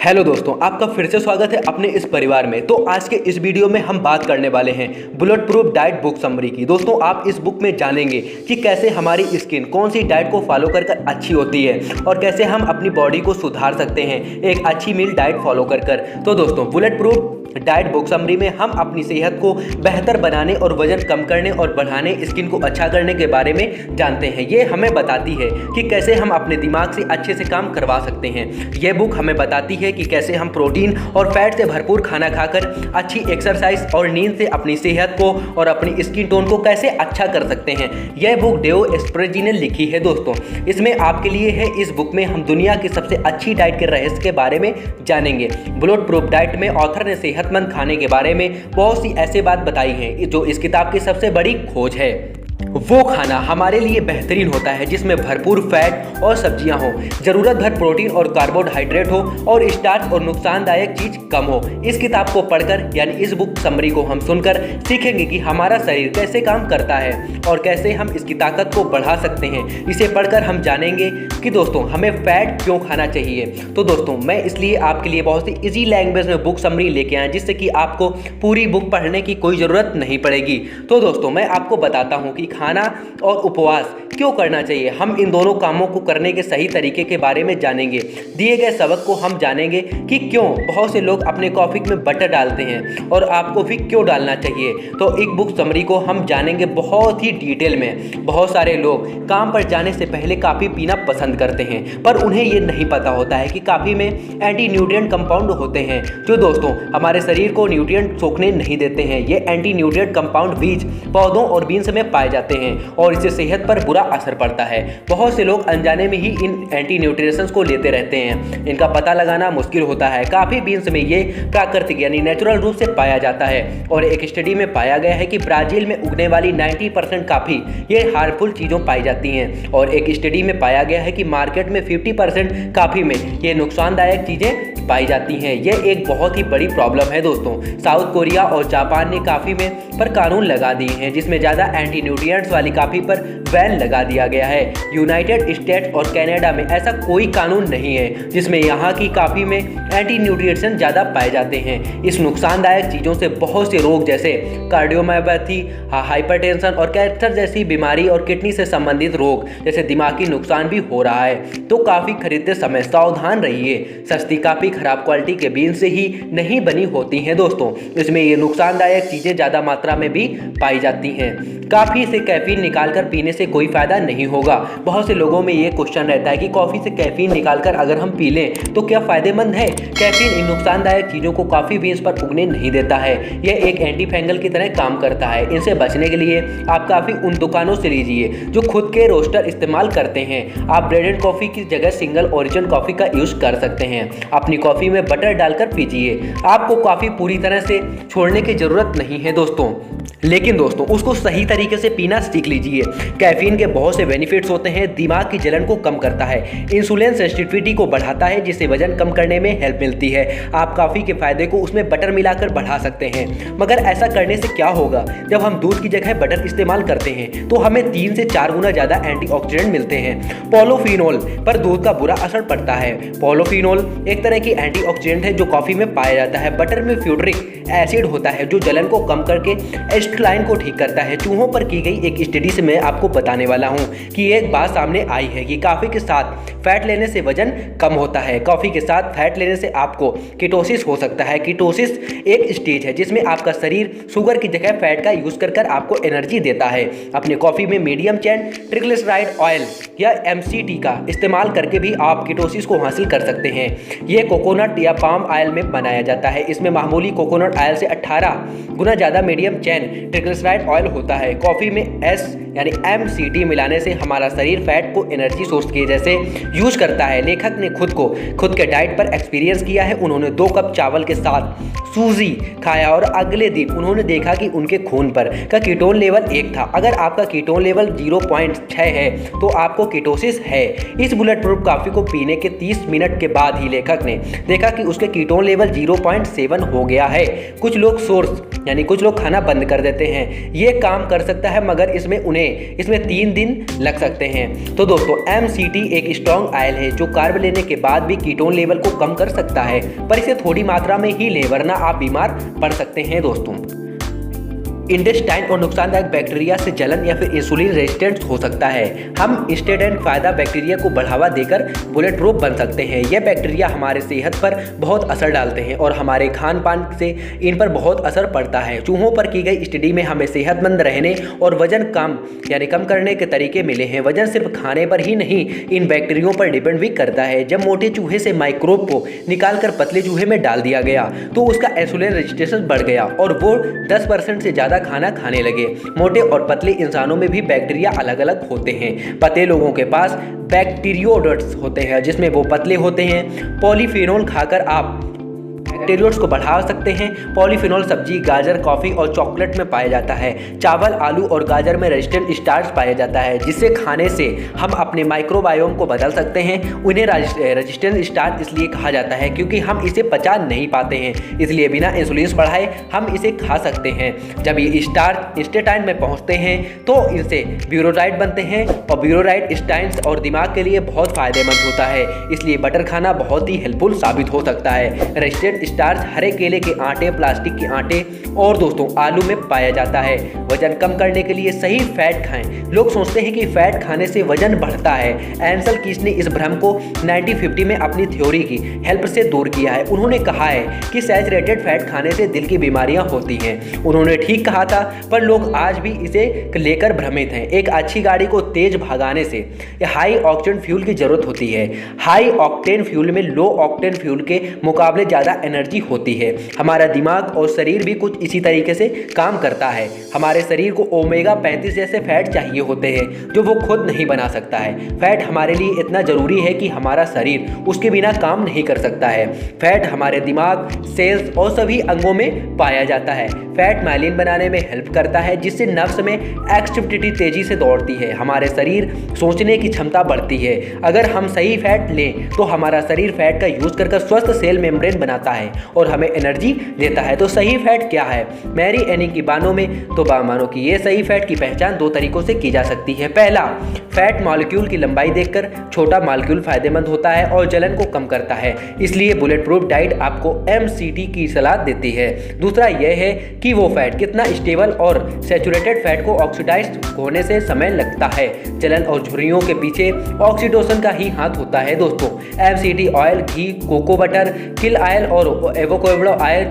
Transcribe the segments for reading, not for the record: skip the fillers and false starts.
Hello दोस्तों, आपका फिर से स्वागत है अपने इस परिवार में। तो आज के इस वीडियो में हम बात करने वाले हैं bullet proof diet book summary की। दोस्तों, आप इस बुक में जानेंगे कि कैसे हमारी स्किन कौन सी डाइट को फॉलो कर अच्छी होती है और कैसे हम अपनी बॉडी को सुधार सकते हैं एक अच्छी मील डाइट फॉलो कर। तो दोस्तों, bullet proof diet book summary में हम अपनी सेहत को बेहतर बनाने और वजन कम करने और बढ़ाने, स्किन को अच्छा करने के बारे में जानते हैं। ये हमें बताती है कि कैसे हम अपने दिमाग से अच्छे से काम करवा सकते हैं। यह बुक हमें बताती है कि कैसे हम प्रोटीन और फैट से भरपूर खाना खाकर अच्छी एक्सरसाइज और नींद से अपनी सेहत को और अपनी स्किन टोन को कैसे अच्छा कर सकते हैं। यह बुक डेओ एस्प्रेजी ने लिखी है। दोस्तों, इसमें आपके लिए है। इस बुक में हम दुनिया की सबसे अच्छी डाइट के रहस्य के बारे में जानेंगे। बुलेट प्रूफ डाइट में ऑथर ने सेहतमंद खाने के बारे में बहुत सी ऐसी बात बताई हैं जो इस किताब की सबसे बड़ी खोज है। वो खाना हमारे लिए बेहतरीन होता है जिसमें भरपूर फैट और सब्जियां हो, जरूरत भर प्रोटीन और कार्बोहाइड्रेट हो और स्टार्च और नुकसानदायक चीज कम हो। इस किताब को पढ़कर यानी इस बुक समरी को हम सुनकर सीखेंगे कि हमारा शरीर कैसे काम करता है और कैसे हम इसकी ताकत को बढ़ा सकते हैं। इसे पढ़कर हम जानेंगे कि दोस्तों हमें फैट क्यों खाना चाहिए। तो दोस्तों, मैं इसलिए आपके लिए बहुत ही इजी लैंग्वेज में बुक समरी लेके आया जिससे कि आपको पूरी बुक पढ़ने की कोई ज़रूरत नहीं पड़ेगी। तो दोस्तों, मैं आपको बताता हूँ कि खाना और उपवास क्यों करना चाहिए। हम इन दोनों कामों को करने के सही तरीके के बारे में जानेंगे। दिए गए सबक को हम जानेंगे कि क्यों बहुत से लोग अपने कॉफ़ी में बटर डालते हैं और आपको भी क्यों डालना चाहिए। तो एक बुक समरी को हम जानेंगे बहुत ही डिटेल में। बहुत सारे लोग काम पर जाने से पहले कॉफ़ी पीना पसंद करते हैं, पर उन्हें ये नहीं पता होता है कि कॉफ़ी में एंटी न्यूट्रिएंट कंपाउंड होते हैं जो दोस्तों हमारे शरीर को न्यूट्रिएंट सोखने नहीं देते हैं। ये एंटी न्यूट्रिएंट कंपाउंड बीज, पौधों और बीन्स में पाए जाते हैं और इससे सेहत पर बुरा असर पड़ता है। बहुत से लोग अनजाने में ही इन एंटी न्यूट्रिएंट्स को लेते रहते हैं। इनका पता लगाना मुश्किल होता है। काफ़ी बीन्स में ये प्राकृतिक यानी नेचुरल रूप से पाया जाता है और एक स्टडी में पाया गया है कि ब्राज़ील में उगने वाली 90% कॉफ़ी ये हार्मफुल चीज़ों पाई जाती हैं और एक स्टडी में पाया गया है कि मार्केट में 50% कॉफ़ी में ये नुकसानदायक चीज़ें पाई जाती हैं। यह एक बहुत ही बड़ी प्रॉब्लम है। दोस्तों, साउथ कोरिया और जापान ने कॉफ़ी में पर कानून लगा दिए हैं जिसमें ज़्यादा एंटी न्यूट्रिएंट्स वाली कॉफ़ी पर बैन लगा दिया गया है। यूनाइटेड स्टेट्स और कनाडा में ऐसा कोई कानून नहीं है जिसमें यहाँ की कॉफ़ी में एंटी न्यूट्रिएंट्स ज़्यादा पाए जाते हैं। इस नुकसानदायक चीज़ों से बहुत से रोग जैसे कार्डियोमायोपैथी, हाइपरटेंशन और कैंसर जैसी बीमारी और किडनी से संबंधित रोग जैसे दिमागी नुकसान भी हो रहा है। तो कॉफ़ी खरीदते समय सावधान रहिए। सस्ती कॉफ़ी खराब क्वालिटी के बीन से ही नहीं बनी होती हैं। दोस्तों, इसमें ये नुकसानदायक चीज़ें ज़्यादा मात्रा में भी पाई जाती हैं। कॉफ़ी से कैफीन निकालकर पीने से कोई फ़ायदा नहीं होगा। बहुत से लोगों में ये क्वेश्चन रहता है कि कॉफ़ी से कैफीन निकालकर अगर हम पी लें तो क्या फ़ायदेमंद है। कैफीन इन नुकसानदायक चीज़ों को कॉफ़ी बीन्स पर उगने नहीं देता है। यह एक एंटी फंगल की तरह काम करता है। इनसे बचने के लिए आप कॉफ़ी उन दुकानों से लीजिए जो खुद के रोस्टर इस्तेमाल करते हैं। आप ब्रेडेड कॉफ़ी की जगह सिंगल ओरिजिन कॉफ़ी का यूज़ कर सकते हैं। अपनी कॉफ़ी में बटर डालकर पीजिए। आपको कॉफ़ी पूरी तरह से छोड़ने की ज़रूरत नहीं है दोस्तों, लेकिन दोस्तों उसको सही तरीके से पीना सीख लीजिए। कैफीन के बहुत से बेनिफिट्स होते हैं। दिमाग की जलन को कम करता है, इंसुलिन सेंसिटिविटी को बढ़ाता है जिससे वजन कम करने में हेल्प मिलती है। आप कॉफ़ी के फायदे को उसमें बटर मिलाकर बढ़ा सकते हैं। मगर ऐसा करने से क्या होगा, जब हम दूध की जगह बटर इस्तेमाल करते हैं तो हमें 3 से 4 गुना ज़्यादा एंटीऑक्सीडेंट मिलते हैं। पॉलीफिनोल पर दूध का बुरा असर पड़ता है। पॉलीफिनोल एक तरह की एंटीऑक्सीडेंट है जो कॉफ़ी में पाया जाता है। बटर में फ्यूटरिक एसिड होता है जो जलन को कम करके एस्ट्रलाइन को ठीक करता है। चूहों पर की गई एक स्टडी से मैं आपको बताने वाला हूं कि एक बात सामने आई है कि कॉफ़ी के साथ फैट लेने से वजन कम होता है। कॉफ़ी के साथ फैट लेने से आपको कीटोसिस हो सकता है। कीटोसिस एक स्टेज है जिसमें आपका शरीर शुगर की जगह फैट का यूज़ कर आपको एनर्जी देता है। अपने कॉफ़ी में मीडियम चेन ट्रिग्लिसराइड ऑयल या MCT का इस्तेमाल करके भी आप कीटोसिस को हासिल कर सकते हैं। ये कोकोनट या पाम ऑयल में बनाया जाता है। इसमें मामूली कोकोनट ऑयल से 18 गुना ज़्यादा मीडियम चेन ट्रिग्लिसराइड ऑयल होता है। कॉफ़ी में S यानी MCT मिलाने से हमारा शरीर फैट को एनर्जी सोर्स के जैसे यूज करता है। लेखक ने खुद के डाइट पर एक्सपीरियंस किया है। उन्होंने 2 कप चावल के साथ सूजी खाया और अगले दिन उन्होंने देखा कि उनके खून पर का कीटोन लेवल 1 था। अगर आपका कीटोन लेवल 0.6 है तो आपको कीटोसिस है। इस बुलेट प्रूफ कॉफ़ी को पीने के 30 मिनट के बाद ही लेखक ने देखा कि उसके कीटोन लेवल 0.7 हो गया है। कुछ लोग खाना बंद कर देते हैं। ये काम कर सकता है मगर इसमें 3 दिन लग सकते हैं। तो दोस्तों MCT एक स्ट्रॉन्ग आयल है जो कार्ब लेने के बाद भी कीटोन लेवल को कम कर सकता है, पर इसे थोड़ी मात्रा में ही लें वरना आप बीमार पड़ सकते हैं दोस्तों। इंटेस्टाइन और नुकसानदायक बैक्टीरिया से जलन या फिर इंसुलिन रेजिस्टेंस हो सकता है। हम इंस्टेडेंट फायदा बैक्टीरिया को बढ़ावा देकर बुलेट प्रूफ बन सकते हैं। यह बैक्टीरिया हमारे सेहत पर बहुत असर डालते हैं और हमारे खान पान से इन पर बहुत असर पड़ता है। चूहों पर की गई स्टडी में हमें सेहतमंद रहने और वजन कम करने के तरीके मिले हैं। वजन सिर्फ खाने पर ही नहीं, इन बैक्टीरियों पर डिपेंड भी करता है। जब मोटे चूहे से माइक्रोब को निकालकर पतले चूहे में डाल दिया गया तो उसका इंसुलिन रेजिस्टेंस बढ़ गया और वो 10% से ज़्यादा खाना खाने लगे। मोटे और पतले इंसानों में भी बैक्टीरिया अलग अलग होते हैं। पतले लोगों के पास बैक्टीरियोड्स होते हैं जिसमें वो पतले होते हैं। पॉलीफेनोल खाकर आप बैक्टीरियोड्स को बढ़ा सकते हैं। पॉलीफेनोल सब्जी, गाजर, कॉफ़ी और चॉकलेट में पाया जाता है। चावल, आलू और गाजर में रेजिस्टेंट स्टार्च पाया जाता है जिससे खाने से हम अपने माइक्रोबायोम को बदल सकते हैं। उन्हें रेजिस्टेंट स्टार्च इसलिए कहा जाता है क्योंकि हम इसे पचा नहीं पाते हैं, इसलिए बिना इंसुलिन बढ़ाए हम इसे खा सकते हैं। जब ये स्टार्च इंस्टेटाइन में पहुँचते हैं तो इनसे ब्यूरोराइड बनते हैं और ब्यूरोराइड स्टाइन्स और दिमाग के लिए बहुत फ़ायदेमंद होता है, इसलिए बटर खाना बहुत ही हेल्पफुल साबित हो सकता है। रेजिस्टेंट स्टार्च हरे केले के आटे, प्लास्टिक के आटे और दोस्तों आलू में पाया जाता है। वजन कम करने के लिए सही फैट खाएं। लोग सोचते हैं कि फैट खाने से वजन बढ़ता है। एंसल कीस ने इस भ्रम को 1950 में अपनी थ्योरी की हेल्प से दूर किया है। उन्होंने कहा है कि सैचुरेटेड फैट खाने से दिल की बीमारियां होती हैं। उन्होंने ठीक कहा था, पर लोग आज भी इसे लेकर भ्रमित हैं। एक अच्छी गाड़ी को तेज भगाने से हाई ऑक्टेन फ्यूल की जरूरत होती है। हाई ऑक्टेन फ्यूल में लो ऑक्टेन फ्यूल के मुकाबले ज़्यादा एनर्जी होती है। हमारा दिमाग और शरीर भी कुछ इसी तरीके से काम करता है। हमारे शरीर को ओमेगा 35 जैसे फैट चाहिए होते हैं जो वो खुद नहीं बना सकता है। फैट हमारे लिए इतना ज़रूरी है कि हमारा शरीर उसके बिना काम नहीं कर सकता है। फैट हमारे दिमाग, सेल्स और सभी अंगों में पाया जाता है। फैट माइलिन बनाने में हेल्प करता है जिससे नर्व्स में एक्टिविटी तेजी से दौड़ती है। हमारे शरीर सोचने की क्षमता बढ़ती है। अगर हम सही फैट लें तो हमारा शरीर फैट का यूज़ कर स्वस्थ सेल मेम्ब्रेन बनाता है और हमें एनर्जी देता है। तो सही फैट क्या है? मैरी एनी की बानों में तो मानो कि ये सही फैट की पहचान 2 तरीकों से की जा सकती है। पहला, फैट मॉलिक्यूल की लंबाई देखकर छोटा मॉलिक्यूल फायदेमंद होता है और जलन को कम करता है, इसलिए बुलेट प्रूफ डाइट आपको MCT की सलाह देती है। दूसरा यह है कि वो फैट कितना स्टेबल और सैचुरेटेड फैट को ऑक्सीडाइज होने से समय लगता है। जलन और झुर्रियों के पीछे ऑक्सीडोसन का ही हाथ होता है दोस्तों। MCT ऑयल, घी, कोको बटर, किल ऑयल और एवोकाडो ऑयल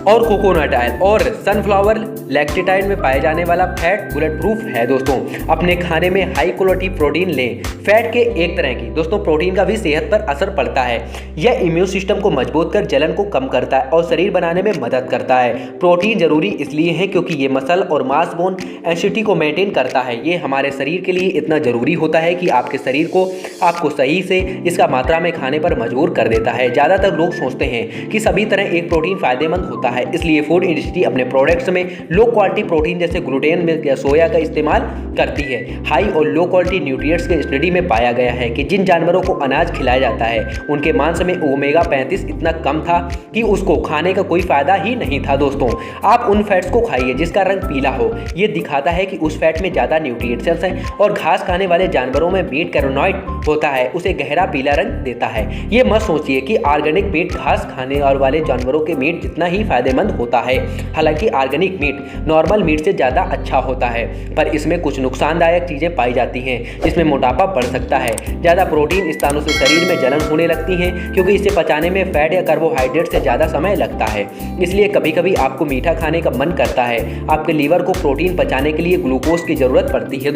और कोकोनट ऑयल और सनफ्लावर लैक्टिटाइन में पाए जाने वाला फैट बुलेट प्रूफ है दोस्तों। अपने खाने में हाई क्वालिटी प्रोटीन लें। फैट के एक तरह की दोस्तों प्रोटीन का भी सेहत पर असर पड़ता है। यह इम्यून सिस्टम को मजबूत कर जलन को कम करता है और शरीर बनाने में मदद करता है। प्रोटीन जरूरी इसलिए है क्योंकि ये मसल और मांस बोन एसिडिटी को मेंटेन करता है। ये हमारे शरीर के लिए इतना जरूरी होता है कि आपके शरीर को आपको सही से इसका मात्रा में खाने पर मजबूर कर देता है। ज़्यादातर लोग सोचते हैं कि सभी तरह एक प्रोटीन फायदेमंद होता है, इसलिए फूड इंडस्ट्री अपने प्रोडक्ट्स में लो क्वालिटी प्रोटीन जैसे ग्लूटेन, मिल्क या सोया का इस्तेमाल करती है। हाई और लो क्वालिटी न्यूट्रिएंट्स के स्टडी में पाया गया है कि जिन जानवरों को अनाज खिलाया जाता है उनके मांस में ओमेगा 35 इतना कम था कि उसको खाने का कोई फायदा ही नहीं था। दोस्तों आप उन फैट्स को खाइए जिसका रंग पीला हो। ये दिखाता है कि उस फैट में ज़्यादा न्यूट्रिएंट्स हैं और घास खाने वाले जानवरों में मीट कैरोनॉइड होता है, उसे गहरा पीला रंग देता है। ये मत सोचिए कि ऑर्गेनिक मीट घास खाने वाले जानवरों के मीट जितना ही फायदेमंद होता है। हालांकि ऑर्गेनिक मीट नॉर्मल मीट से ज़्यादा अच्छा होता है, पर इसमें कुछ नुकसानदायक चीज़ें पाई जाती हैं जिसमें मोटापा बढ़ सकता है। ज़्यादा प्रोटीन स्थानों से शरीर में जलन होने लगती है क्योंकि इसे पचाने में फैट या कार्बोहाइड्रेट से ज़्यादा समय लगता है। इसलिए कभी कभी आपको मीठा खाने का मन करता है। आपके लीवर को प्रोटीन पचाने के लिए ग्लूकोज की ज़रूरत पड़ती है।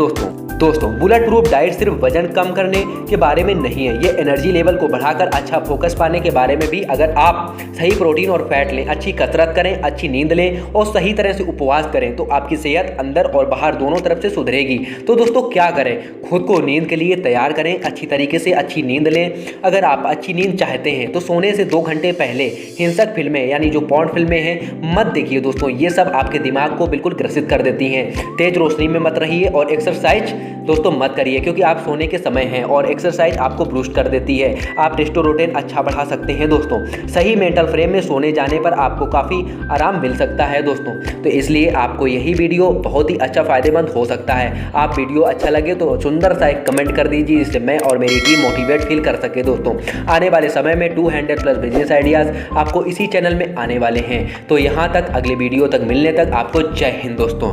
दोस्तों बुलेट प्रूफ डाइट सिर्फ वजन कम करने के बारे में नहीं है, ये एनर्जी लेवल को बढ़ाकर अच्छा फोकस पाने के बारे में भी। अगर आप सही प्रोटीन और फैट लें, अच्छी कसरत करें, अच्छी नींद लें और सही तरह से उपवास करें तो आपकी सेहत अंदर और बाहर दोनों तरफ से सुधरेगी। तो दोस्तों क्या करें? खुद को नींद के लिए तैयार करें, अच्छी तरीके से अच्छी नींद लें। अगर आप अच्छी नींद चाहते हैं तो सोने से 2 घंटे पहले हिंसक फिल्में यानी जो पॉर्न फिल्में हैं मत देखिए दोस्तों, ये सब आपके दिमाग को बिल्कुल ग्रसित कर देती हैं। तेज रोशनी में मत रहिए और एक्सरसाइज दोस्तों मत करिए क्योंकि आप सोने के समय हैं और एक्सरसाइज आपको बूस्ट कर देती है। आप टेस्टोस्टेरोन अच्छा बढ़ा सकते हैं दोस्तों। सही मेंटल फ्रेम में सोने जाने पर आपको काफ़ी आराम मिल सकता है दोस्तों। तो इसलिए इसलिए आपको यही वीडियो बहुत ही अच्छा फ़ायदेमंद हो सकता है। आप वीडियो अच्छा लगे तो सुंदर सा एक कमेंट कर दीजिए, जिससे मैं और मेरी टीम मोटिवेट फील कर सके। दोस्तों आने वाले समय में 200+ बिजनेस आइडियाज़ आपको इसी चैनल में आने वाले हैं। तो यहाँ तक अगले वीडियो तक मिलने तक आपको जय हिंद दोस्तों।